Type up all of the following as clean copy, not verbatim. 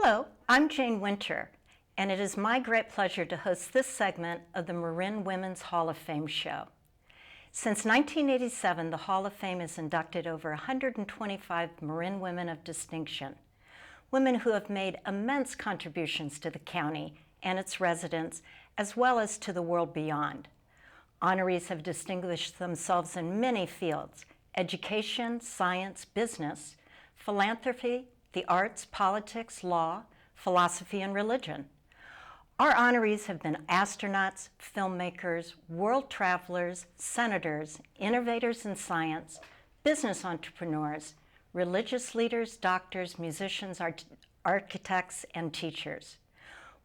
Hello, I'm Jane Winter, and it is my great pleasure to host this segment of the Marin Women's Hall of Fame show. Since 1987, the Hall of Fame has inducted over 125 Marin women of distinction, women who have made immense contributions to the county and its residents, as well as to the world beyond. Honorees have distinguished themselves in many fields: education, science, business, philanthropy, the arts, politics, law, philosophy, and religion. Our honorees have been astronauts, filmmakers, world travelers, senators, innovators in science, business entrepreneurs, religious leaders, doctors, musicians, architects, and teachers.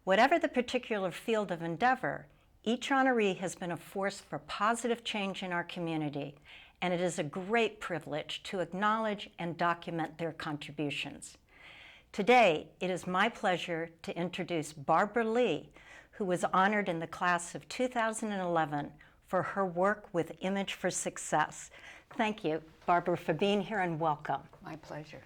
Whatever the particular field of endeavor, each honoree has been a force for positive change in our community, and it is a great privilege to acknowledge and document their contributions. Today, it is my pleasure to introduce Barbara Lee, who was honored in the class of 2011 for her work with Image for Success. Thank you, Barbara, for being here, and welcome. My pleasure.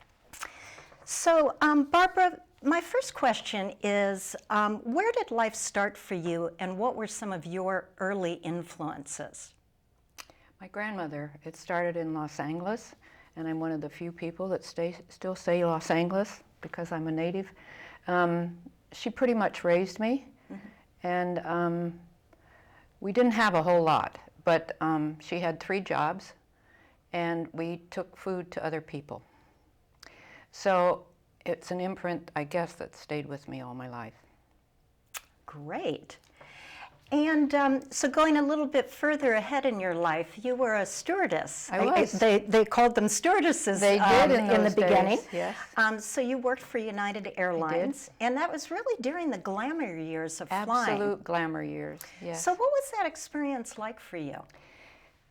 So, Barbara, my first question is, where did life start for you, and what were some of your early influences? My grandmother, it started in Los Angeles, and I'm one of the few people that still say Los Angeles because I'm a native. She pretty much raised me, and we didn't have a whole lot, but she had 3 jobs, and we took food to other people. So it's an imprint, I guess, that stayed with me all my life. Great. And so going a little bit further ahead in your life, you were a stewardess. I was. They called them stewardesses They did in the beginning. Days, yes. So you worked for United Airlines. And that was really during the glamour years of flying. Absolute glamour years, yes. So what was that experience like for you?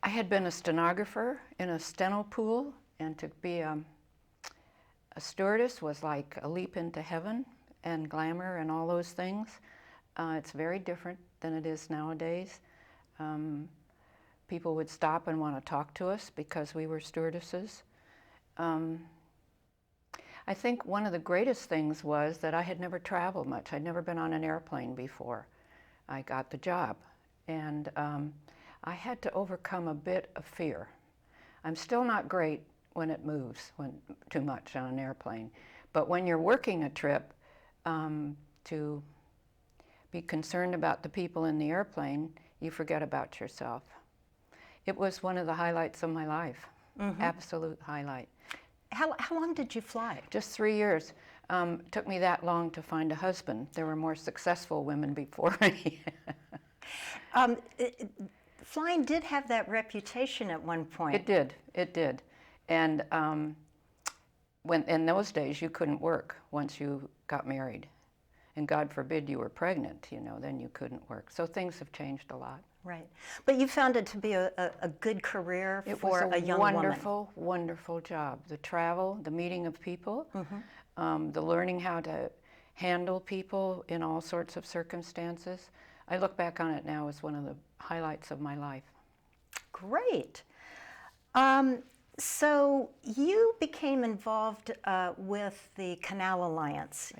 I had been a stenographer in a steno pool, and to be a stewardess was like a leap into heaven and glamour and all those things. It's very different than it is nowadays. People would stop and want to talk to us because we were stewardesses. I think one of the greatest things was that I had never traveled much. I'd never been on an airplane before I got the job. And I had to overcome a bit of fear. I'm still not great when it moves too much on an airplane. But when you're working a trip, to be concerned about the people in the airplane, you forget about yourself. It was one of the highlights of my life, absolute highlight. How long did you fly? Just 3 years. Took me that long to find a husband. There were more successful women before me. Flying did have that reputation at one point. It did. And when in those days you couldn't work once you got married. And God forbid you were pregnant, you know, then you couldn't work. So things have changed a lot. Right. But you found it to be a good career for a young woman. It was a wonderful, wonderful job. The travel, the meeting of people, the learning how to handle people in all sorts of circumstances. I look back on it now as one of the highlights of my life. Great. So you became involved with the Canal Alliance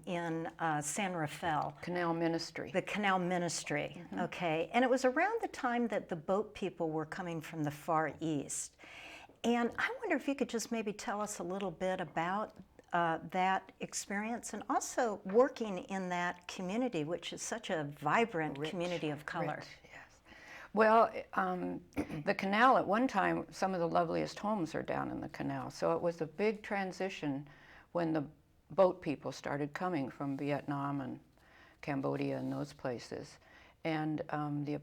in San Rafael. Canal Ministry. The Canal Ministry, okay. And it was around the time that the boat people were coming from the Far East. And I wonder if you could just maybe tell us a little bit about that experience and also working in that community, which is such a vibrant community of color. Rich, yes. Well, the canal at one time, some of the loveliest homes are down in the canal. So it was a big transition when the boat people started coming from Vietnam and Cambodia and those places. And the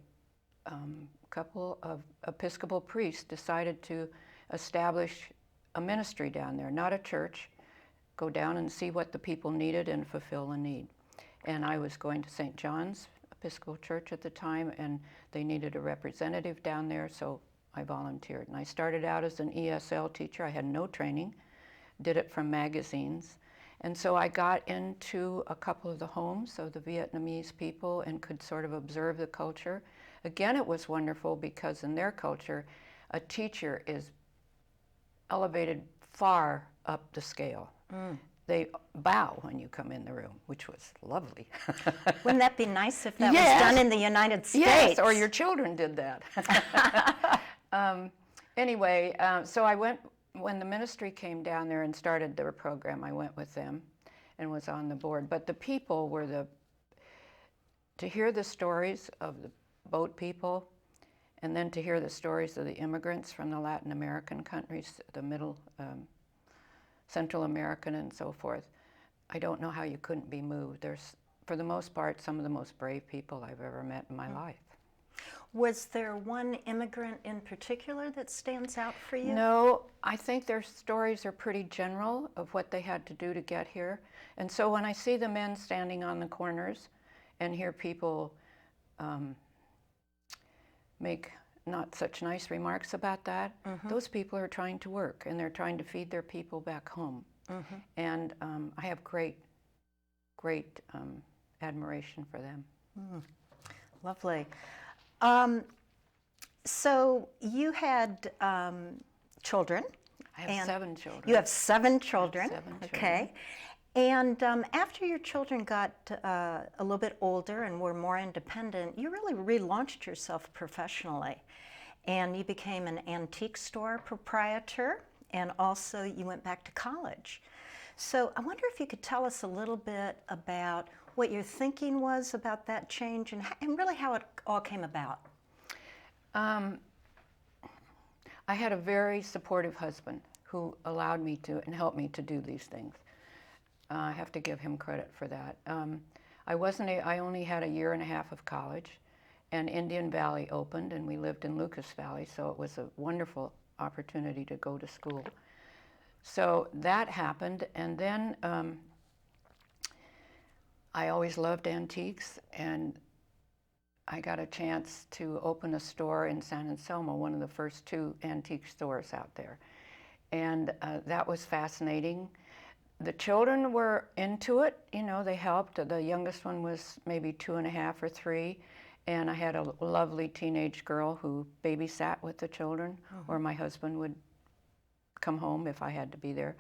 couple of Episcopal priests decided to establish a ministry down there, not a church, go down and see what the people needed and fulfill a need. And I was going to St. John's Episcopal Church at the time, and they needed a representative down there, so I volunteered. And I started out as an ESL teacher. I had no training, did it from magazines. And so I got into a couple of the homes of the Vietnamese people and could sort of observe the culture. Again, it was wonderful because in their culture, a teacher is elevated far up the scale. They bow when you come in the room, which was lovely. Wouldn't that be nice if that was done in the United States? Yes, or your children did that. Anyway, so I went, when the ministry came down there and started their program, I went with them and was on the board. But the people were to hear the stories of the boat people and then to hear the stories of the immigrants from the Latin American countries, the middle, Central American and so forth. I don't know how you couldn't be moved. There's, for the most part, some of the most brave people I've ever met in my life. Was there one immigrant in particular that stands out for you? No, I think their stories are pretty general of what they had to do to get here. And so when I see the men standing on the corners and hear people make not such nice remarks about that, those people are trying to work and they're trying to feed their people back home. And I have great admiration for them. Lovely. So you had children. I have 7 children. You have 7 children. 7 children. Okay. And after your children got a little bit older and were more independent, you really relaunched yourself professionally. And you became an antique store proprietor, and also you went back to college. So I wonder if you could tell us a little bit about what your thinking was about that change and really how it all came about. I had a very supportive husband who allowed me to and helped me to do these things. I have to give him credit for that. I only had a year and a half of college, and Indian Valley opened, and we lived in Lucas Valley, so it was a wonderful opportunity to go to school. So that happened, and then I always loved antiques, and I got a chance to open a store in San Anselmo, one of the first 2 antique stores out there. And that was fascinating. The children were into it, you know, they helped. The youngest one was maybe 2.5 or 3, and I had a lovely teenage girl who babysat with the children, or my husband would come home if I had to be there.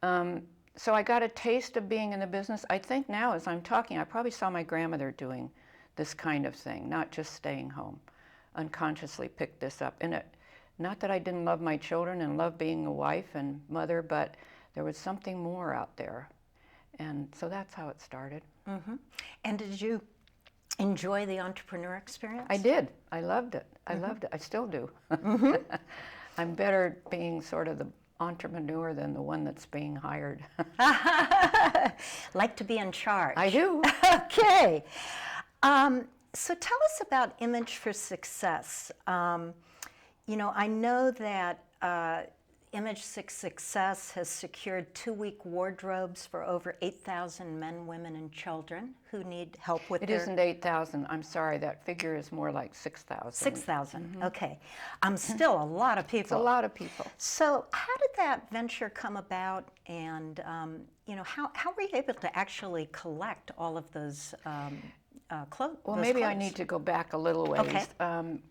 So I got a taste of being in the business. I think now as I'm talking, I probably saw my grandmother doing this kind of thing, not just staying home. Unconsciously picked this up. And not that I didn't love my children and love being a wife and mother, but there was something more out there. And so that's how it started. And did you enjoy the entrepreneur experience? I did. I loved it. I loved it. I still do. I'm better being sort of the entrepreneur than the one that's being hired. Like to be in charge. I do. Okay. So tell us about Image for Success. You know, I know that Image for Success has secured 2-week wardrobes for over 8,000 men, women, and children who need help with It isn't 8,000. I'm sorry. That figure is more like 6,000. 6,000, okay. Still a lot of people. It's a lot of people. So how did that venture come about, and you know, how were you able to actually collect all of those clothes? Well, maybe I need to go back a little ways. Okay.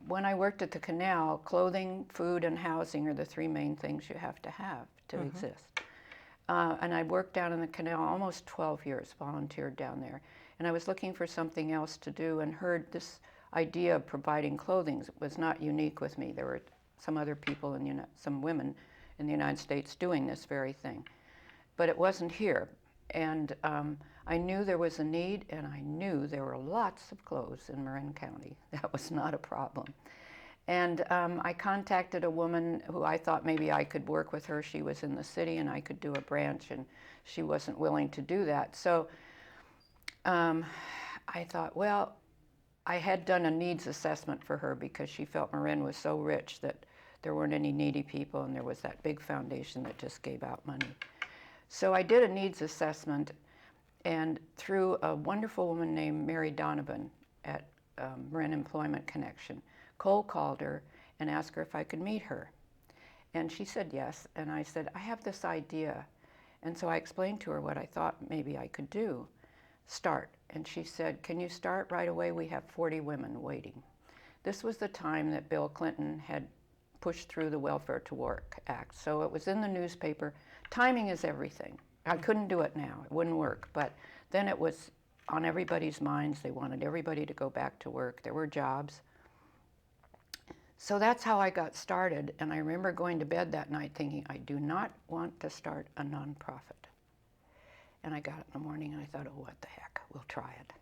When I worked at the canal, clothing, food, and housing are the 3 main things you have to exist. And I worked down in the canal almost 12 years, volunteered down there. And I was looking for something else to do and heard this idea of providing clothing. It was not unique with me. There were some other people, some women in the United States doing this very thing. But it wasn't here. And I knew there was a need, and I knew there were lots of clothes in Marin County. That was not a problem. And I contacted a woman who I thought maybe I could work with her. She was in the city, and I could do a branch, and she wasn't willing to do that. So I thought, well, I had done a needs assessment for her because she felt Marin was so rich that there weren't any needy people, and there was that big foundation that just gave out money. So I did a needs assessment, and through a wonderful woman named Mary Donovan at Marin Employment Connection, Cole called her and asked her if I could meet her. And she said yes, and I said, I have this idea. And so I explained to her what I thought maybe I could do. Start. And she said, can you start right away? We have 40 women waiting. This was the time that Bill Clinton had pushed through the Welfare to Work Act. So it was in the newspaper. Timing is everything. I couldn't do it now. It wouldn't work. But then it was on everybody's minds. They wanted everybody to go back to work. There were jobs. So that's how I got started. And I remember going to bed that night thinking, I do not want to start a nonprofit. And I got up in the morning and I thought, oh, what the heck, we'll try it.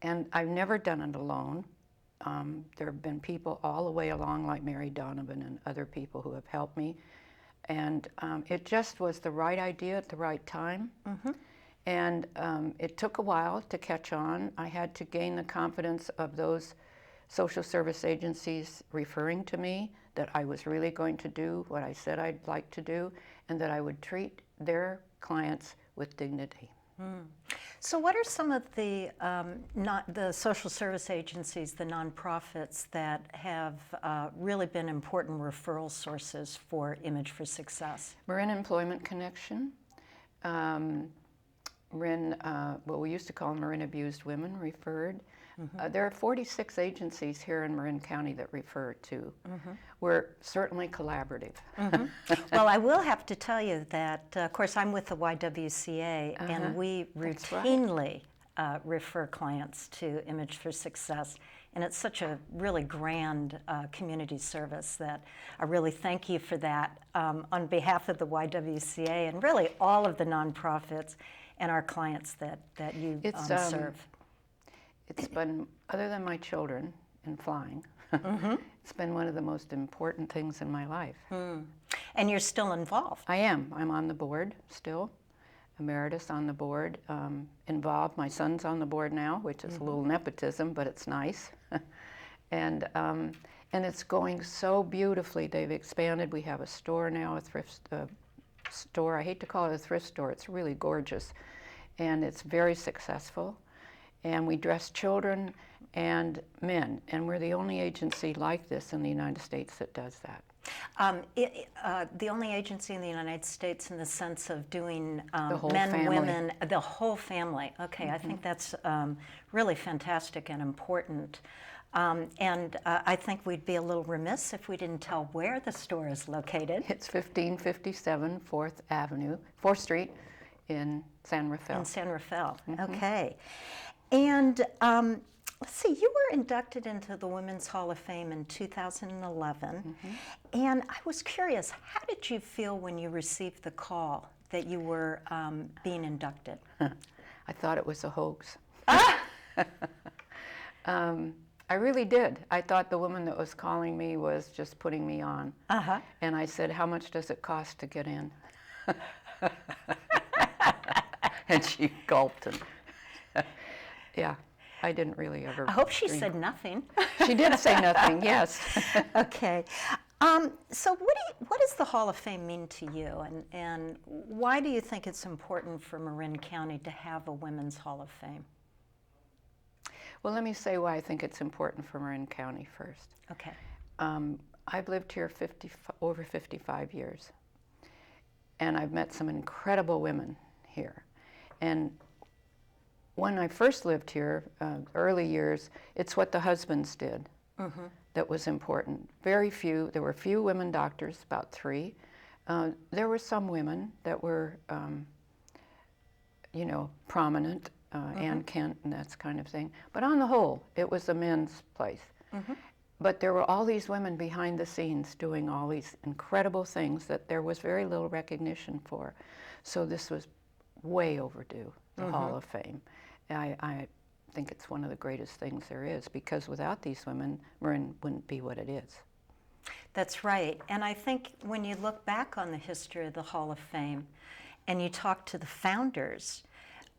And I've never done it alone. There have been people all the way along like Mary Donovan and other people who have helped me. And it just was the right idea at the right time. And it took a while to catch on. I had to gain the confidence of those social service agencies referring to me that I was really going to do what I said I'd like to do, and that I would treat their clients with dignity. So what are some of the the social service agencies, the nonprofits that have really been important referral sources for Image for Success? Marin Employment Connection, Marin, what we used to call Marin Abused Women referred. There are 46 agencies here in Marin County that refer to. We're certainly collaborative. Well, I will have to tell you that, of course, I'm with the YWCA, and we routinely refer clients to Image for Success. And it's such a really grand community service that I really thank you for that on behalf of the YWCA and really all of the nonprofits and our clients that you serve. It's been, other than my children and flying, it's been one of the most important things in my life. And you're still involved? I am. I'm on the board still, emeritus on the board, involved. My son's on the board now, which is a little nepotism, but it's nice. And it's going so beautifully. They've expanded. We have a store now, a thrift store. I hate to call it a thrift store. It's really gorgeous. And it's very successful. And we dress children and men, and we're the only agency like this in the United States that does that. The only agency in the United States in the sense of doing whole men, family. women, the whole family. Okay, I think that's really fantastic and important. And I think we'd be a little remiss if we didn't tell where the store is located. It's 1557 4th Street in San Rafael. In San Rafael, okay. And let's see, you were inducted into the Women's Hall of Fame in 2011. And I was curious, how did you feel when you received the call that you were being inducted? I thought it was a hoax. I really did. I thought the woman that was calling me was just putting me on. Uh-huh. And I said, how much does it cost to get in? And she gulped. And yeah, I didn't really ever. I hope she said nothing. She did say nothing, yes. Okay. So what does the Hall of Fame mean to you, and why do you think it's important for Marin County to have a Women's Hall of Fame? Well, let me say why I think it's important for Marin County first. Okay. I've lived here over 55 years, and I've met some incredible women here. And when I first lived here, early years, it's what the husbands did that was important. Very few, there were few women doctors, about 3. There were some women that were, prominent, Ann Kent and that kind of thing. But on the whole, it was a men's place. But there were all these women behind the scenes doing all these incredible things that there was very little recognition for. So this was way overdue, the Hall of Fame. I think it's one of the greatest things there is, because without these women, Marin wouldn't be what it is. That's right. And I think when you look back on the history of the Hall of Fame and you talk to the founders,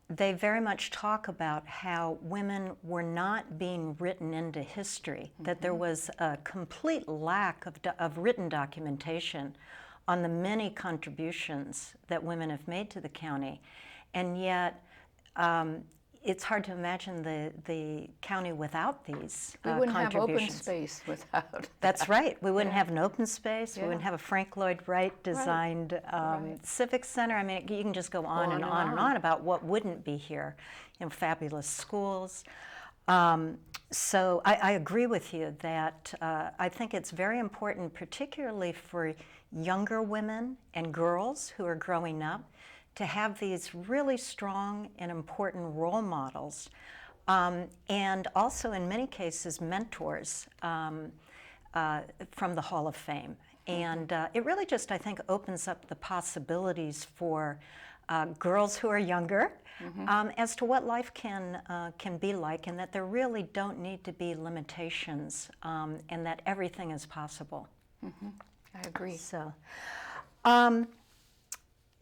they very much talk about how women were not being written into history, that there was a complete lack of written documentation on the many contributions that women have made to the county. And yet, it's hard to imagine the county without these We wouldn't have contributions. open space without. That's right. We wouldn't have an open space. We wouldn't have a Frank Lloyd Wright designed civic center. I mean, you can just go on and on and on about what wouldn't be here. Fabulous schools. So I agree with you that I think it's very important, particularly for younger women and girls who are growing up, to have these really strong and important role models, and also in many cases mentors from the Hall of Fame. And it really just, I think, opens up the possibilities for girls who are younger as to what life can be like, and that there really don't need to be limitations, and that everything is possible. I agree. So.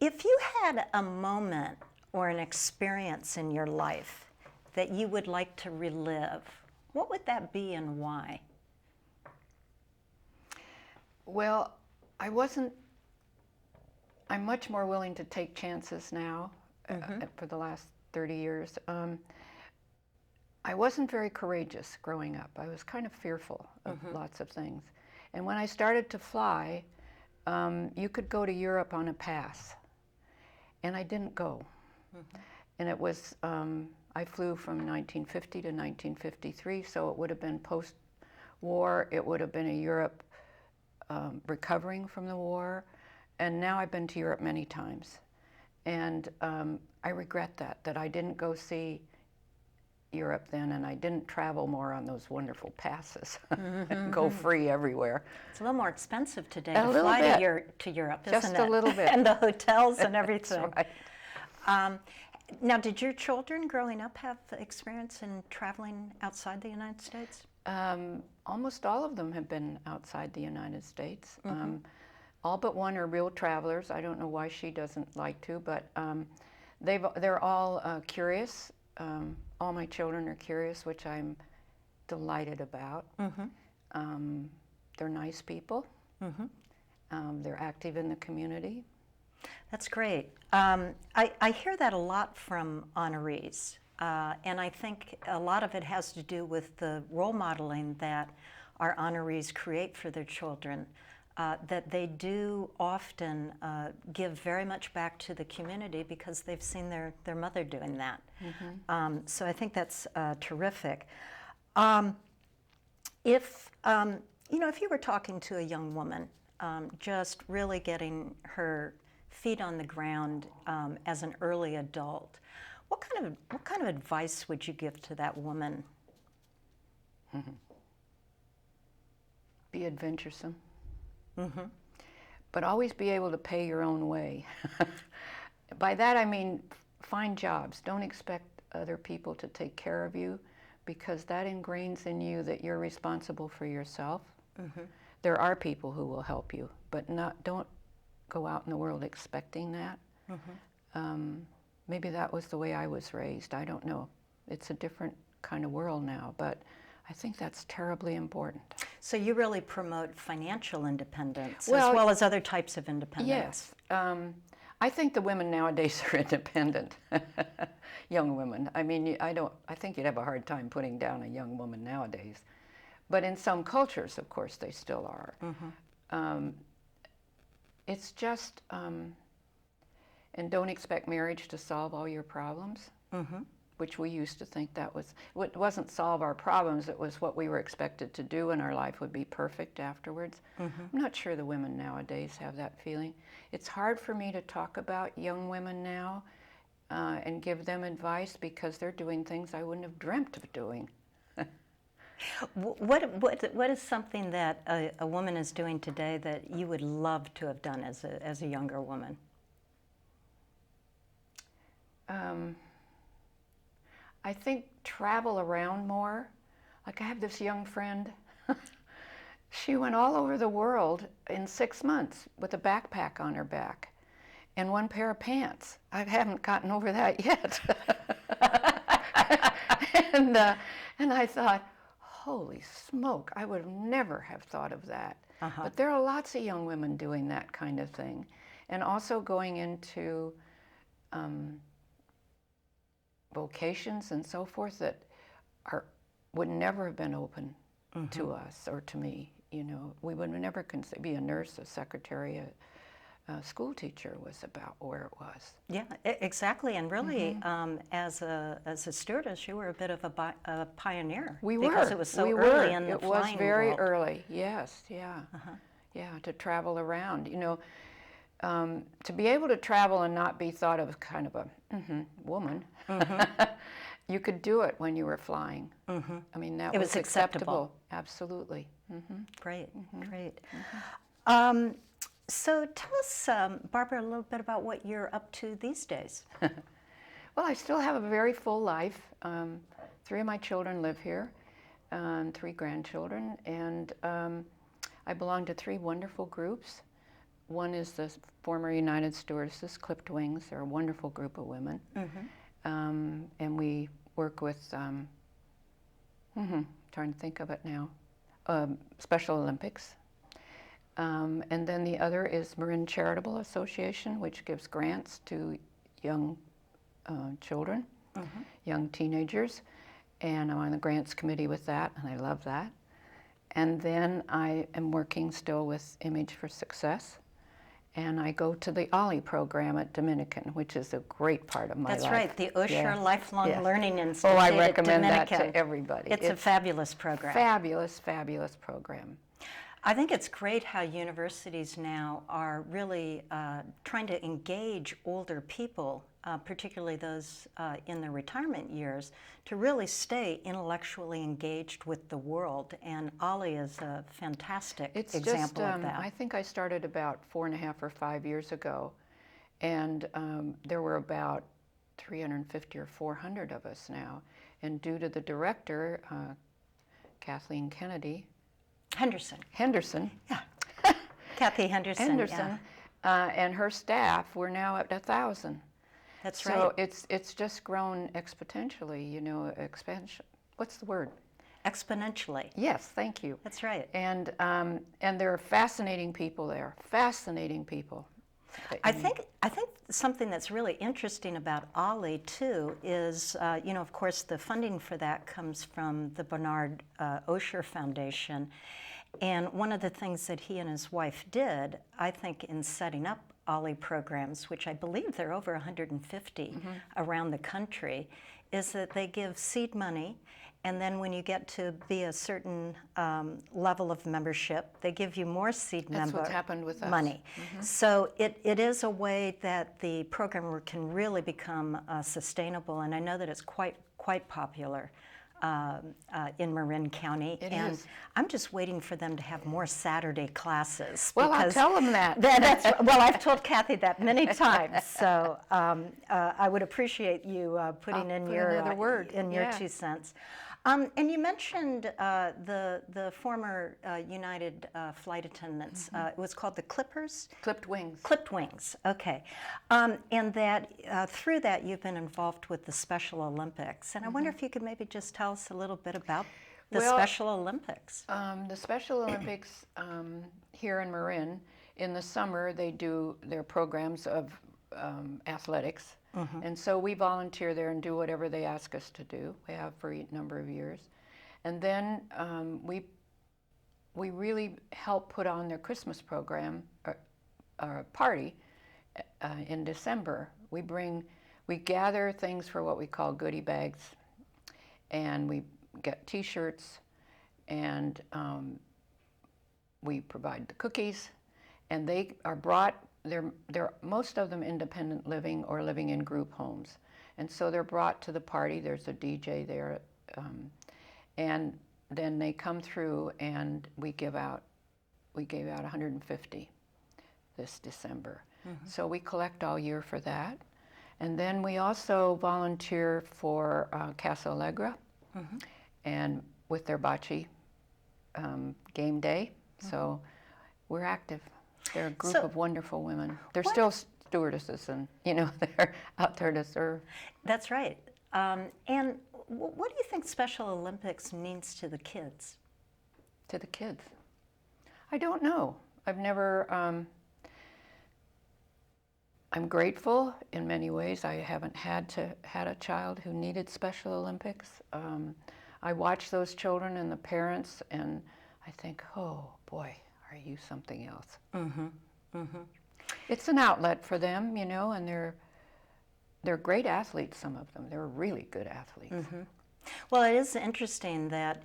If you had a moment or an experience in your life that you would like to relive, what would that be and why? Well, I'm much more willing to take chances now for the last 30 years. I wasn't very courageous growing up. I was kind of fearful of lots of things. And when I started to fly, you could go to Europe on a pass. And I didn't go. And it was, I flew from 1950 to 1953, so it would have been post-war. It would have been a Europe recovering from the war. And now I've been to Europe many times. And I regret that I didn't go see Europe then, and I didn't travel more on those wonderful passes and go free everywhere. It's a little more expensive today to fly to Europe, isn't it? Just a little bit. And the hotels and everything. That's right. Now, did your children growing up have experience in traveling outside the United States? Almost all of them have been outside the United States. All but one are real travelers. I don't know why she doesn't like to, but they're all curious. All my children are curious, which I'm delighted about. They're nice people. They're active in the community. That's great. I hear that a lot from honorees, and I think a lot of it has to do with the role modeling that our honorees create for their children, that they do often give very much back to the community because they've seen their mother doing that. So I think that's terrific. If you were talking to a young woman, just really getting her feet on the ground as an early adult, what kind of advice would you give to that woman? Be adventuresome. But always be able to pay your own way. By that I mean find jobs. Don't expect other people to take care of you. because that ingrains in you that you're responsible for yourself. There are people who will help you, but don't go out in the world expecting that. Maybe that was the way I was raised. I don't know. It's a different kind of world now, but I think that's terribly important. So you really promote financial independence Well, as well as other types of independence. Yes. I think the women nowadays are independent. Young women. I mean, I think you'd have a hard time putting down a young woman nowadays. But in some cultures, of course, they still are. It's just, and don't expect marriage to solve all your problems, which we used to think that was, it wasn't solve our problems, it was what we were expected to do, and our life would be perfect afterwards. I'm not sure the women nowadays have that feeling. It's hard for me to talk about young women now and give them advice because they're doing things I wouldn't have dreamt of doing. What is something that a woman is doing today that you would love to have done as a younger woman? I think travel around more. Like I have this young friend, she went all over the world in 6 months with a backpack on her back and one pair of pants. I haven't gotten over that yet. And I thought, holy smoke, I would never have thought of that. But there are lots of young women doing that kind of thing. And also going into vocations and so forth that would never have been open to us or to me. You know, we would never be a nurse, a secretary, a school teacher was about where it was. Yeah, exactly. And really, as a stewardess, you were a bit of a pioneer. We were. Because it was so early in the It flying was very world. early. Yes. Yeah. Yeah. To travel around. You know, to be able to travel and not be thought of kind of a woman. You could do it when you were flying. I mean, that was acceptable. Absolutely. Great, great. So tell us, Barbara, a little bit about what you're up to these days. Well, I still have a very full life. 3 of my children live here, 3 grandchildren, and I belong to 3 wonderful groups. One is the former United Stewardesses, Clipped Wings. They're a wonderful group of women. And we work with, trying to think of it now, Special Olympics. And then the other is Marin Charitable Association, which gives grants to young children, young teenagers. And I'm on the grants committee with that, and I love that. And then I am working still with Image for Success. And I go to the OLLI program at Dominican, which is a great part of my life. That's right, the Osher Lifelong Learning Institute Oh, I at recommend that Dominican. to everybody. It's a fabulous program. Fabulous, fabulous program. I think it's great how universities now are really trying to engage older people, particularly those in their retirement years, to really stay intellectually engaged with the world. And OLLI is a fantastic example of that. I think I started about 4.5 or 5 years ago, and there were about 350 or 400 of us now. And due to the director, Kathleen Kennedy, Henderson. Yeah. Kathy Henderson. Yeah. And her staff, we're now at 1,000. That's right. So it's just grown exponentially, you know, expansion. What's the word? Exponentially. Yes, thank you. That's right. And there are fascinating people there. Fascinating people. I think something that's really interesting about OLLI too is, you know, of course, the funding for that comes from the Bernard Osher Foundation, and one of the things that he and his wife did, I think, in setting up OLLI programs, which I believe there are over 150 around the country, is that they give seed money. And then when you get to be a certain level of membership, they give you more seed That's what's happened with us. money. So it is a way that the program can really become sustainable, and I know that it's quite popular in Marin County. It and is. I'm just waiting for them to have more Saturday classes. Well, I'll because tell them that. well, I've told Kathy that many times. So I would appreciate you putting in put your another word. in your Yeah. 2 cents. And you mentioned the former United flight attendants. It was called the Clippers? Clipped wings. Clipped wings, okay. And that through that you've been involved with the Special Olympics. And I wonder if you could maybe just tell us a little bit about the Special Olympics. The Special Olympics here in Marin, in the summer they do their programs of athletics. And so we volunteer there and do whatever they ask us to do. We have for a number of years. And then we really help put on their Christmas program or party in December. We gather things for what we call goodie bags, and we get T-shirts, and we provide the cookies, and they are brought. They're most of them independent living or living in group homes, and so they're brought to the party. There's a DJ there, and then they come through, and we gave out 150 this December. So we collect all year for that, and then we also volunteer for Casa Allegra, and with their bocce game day. So we're active. They're a group of wonderful women. They're still stewardesses, and they're out there to serve. That's right. And what do you think Special Olympics means to the kids? To the kids? I don't know. I've never. I'm grateful in many ways. I haven't had a child who needed Special Olympics. I watch those children and the parents, and I think, oh boy, are you something else? It's an outlet for them, and they're great athletes. Some of them, they're really good athletes. Well, it is interesting that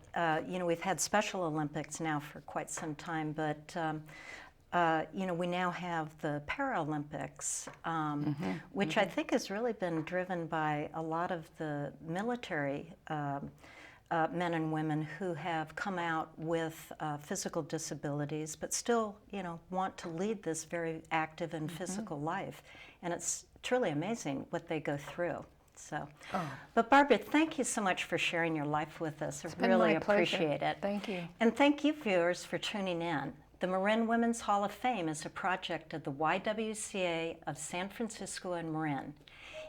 we've had Special Olympics now for quite some time, but we now have the Paralympics, which I think has really been driven by a lot of the military men and women who have come out with physical disabilities, but still, want to lead this very active and physical life. And it's truly amazing what they go through. So, but Barbara, thank you so much for sharing your life with us. I really appreciate it. Thank you. And thank you, viewers, for tuning in. The Marin Women's Hall of Fame is a project of the YWCA of San Francisco and Marin.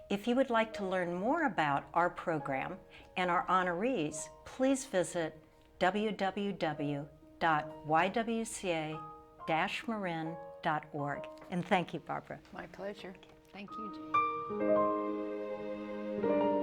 If you would like to learn more about our program and our honorees, please visit www.ywca-marin.org. And thank you, Barbara. My pleasure. Thank you, Jane.